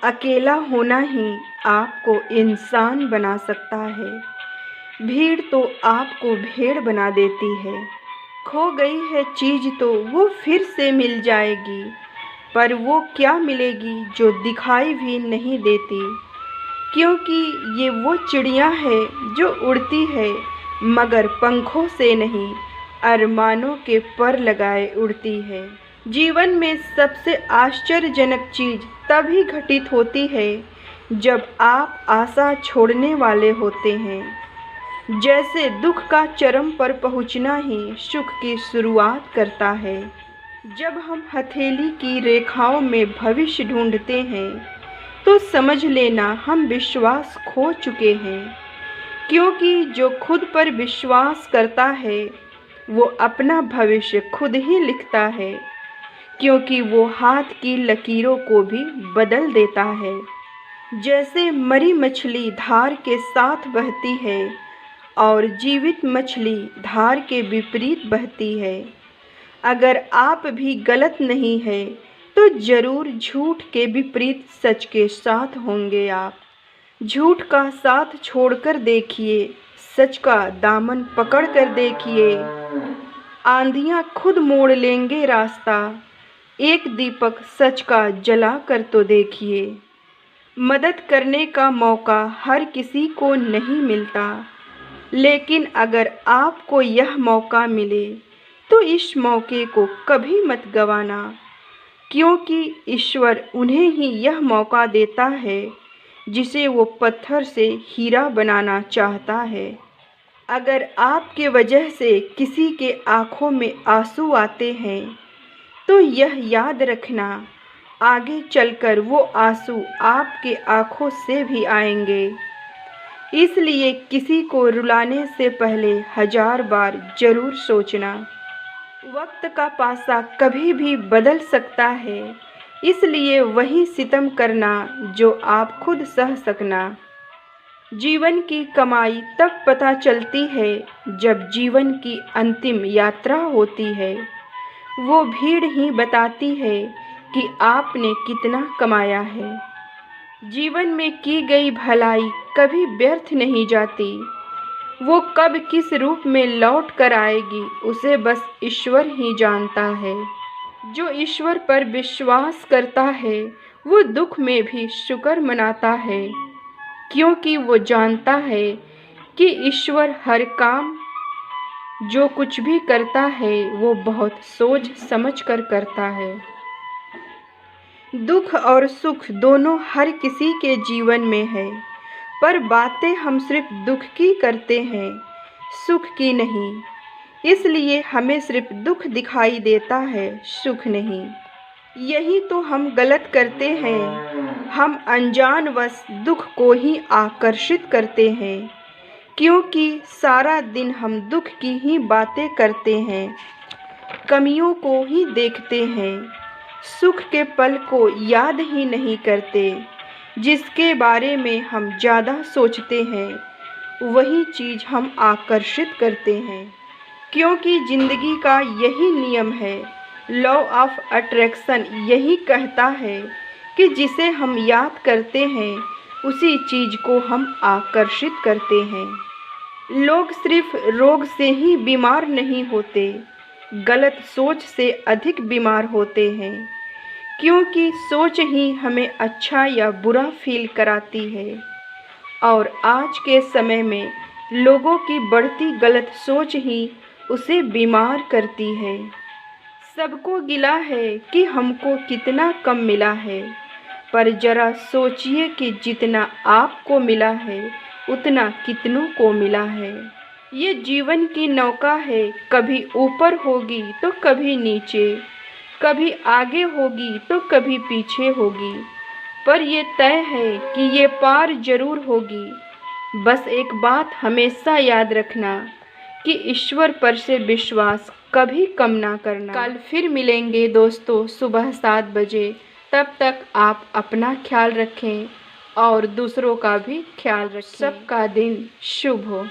अकेला होना ही आपको इंसान बना सकता है। भीड़ तो आपको भेड़ बना देती है। खो गई है चीज़ तो वो फिर से मिल जाएगी, पर वो क्या मिलेगी जो दिखाई भी नहीं देती। क्योंकि ये वो चिड़िया है जो उड़ती है मगर पंखों से नहीं, अरमानों के पर लगाए उड़ती है। जीवन में सबसे आश्चर्यजनक चीज़ तभी घटित होती है जब आप आशा छोड़ने वाले होते हैं। जैसे दुख का चरम पर पहुंचना ही सुख की शुरुआत करता है। जब हम हथेली की रेखाओं में भविष्य ढूंढते हैं तो समझ लेना हम विश्वास खो चुके हैं। क्योंकि जो खुद पर विश्वास करता है वो अपना भविष्य खुद ही लिखता है, क्योंकि वो हाथ की लकीरों को भी बदल देता है। जैसे मरी मछली धार के साथ बहती है और जीवित मछली धार के विपरीत बहती है। अगर आप भी गलत नहीं है तो जरूर झूठ के विपरीत सच के साथ होंगे आप। झूठ का साथ छोड़कर देखिए, सच का दामन पकड़ कर देखिए। आंधियां खुद मोड़ लेंगे रास्ता, एक दीपक सच का जला कर तो देखिए। मदद करने का मौका हर किसी को नहीं मिलता, लेकिन अगर आपको यह मौका मिले तो इस मौके को कभी मत गंवाना, क्योंकि ईश्वर उन्हें ही यह मौका देता है जिसे वो पत्थर से हीरा बनाना चाहता है। अगर आपके वजह से किसी के आँखों में आंसू आते हैं तो यह याद रखना, आगे चलकर वो आंसू आपके आँखों से भी आएंगे। इसलिए किसी को रुलाने से पहले 1000 बार जरूर सोचना। वक्त का पासा कभी भी बदल सकता है, इसलिए वही सितम करना जो आप खुद सह सकना। जीवन की कमाई तब पता चलती है जब जीवन की अंतिम यात्रा होती है। वो भीड़ ही बताती है कि आपने कितना कमाया है। जीवन में की गई भलाई कभी व्यर्थ नहीं जाती। वो कब किस रूप में लौट कर आएगी उसे बस ईश्वर ही जानता है। जो ईश्वर पर विश्वास करता है वो दुख में भी शुक्र मनाता है, क्योंकि वो जानता है कि ईश्वर हर काम जो कुछ भी करता है वो बहुत सोच समझ कर करता है। दुख और सुख दोनों हर किसी के जीवन में है, पर बातें हम सिर्फ दुख की करते हैं, सुख की नहीं। इसलिए हमें सिर्फ दुख दिखाई देता है, सुख नहीं। यही तो हम गलत करते हैं। हम अनजानवश दुख को ही आकर्षित करते हैं, क्योंकि सारा दिन हम दुख की ही बातें करते हैं, कमियों को ही देखते हैं, सुख के पल को याद ही नहीं करते। जिसके बारे में हम ज़्यादा सोचते हैं वही चीज़ हम आकर्षित करते हैं, क्योंकि ज़िंदगी का यही नियम है। लॉ ऑफ अट्रैक्शन यही कहता है कि जिसे हम याद करते हैं उसी चीज़ को हम आकर्षित करते हैं। लोग सिर्फ रोग से ही बीमार नहीं होते, गलत सोच से अधिक बीमार होते हैं, क्योंकि सोच ही हमें अच्छा या बुरा फील कराती है। और आज के समय में लोगों की बढ़ती गलत सोच ही उसे बीमार करती है। सबको गिला है कि हमको कितना कम मिला है, पर जरा सोचिए कि जितना आपको मिला है उतना कितनों को मिला है। ये जीवन की नौका है, कभी ऊपर होगी तो कभी नीचे, कभी आगे होगी तो कभी पीछे होगी, पर ये तय है कि ये पार जरूर होगी। बस एक बात हमेशा याद रखना कि ईश्वर पर से विश्वास कभी कम ना करना। कल फिर मिलेंगे दोस्तों सुबह 7 बजे। तब तक आप अपना ख्याल रखें और दूसरों का भी ख्याल रखें। सबका दिन शुभ हो।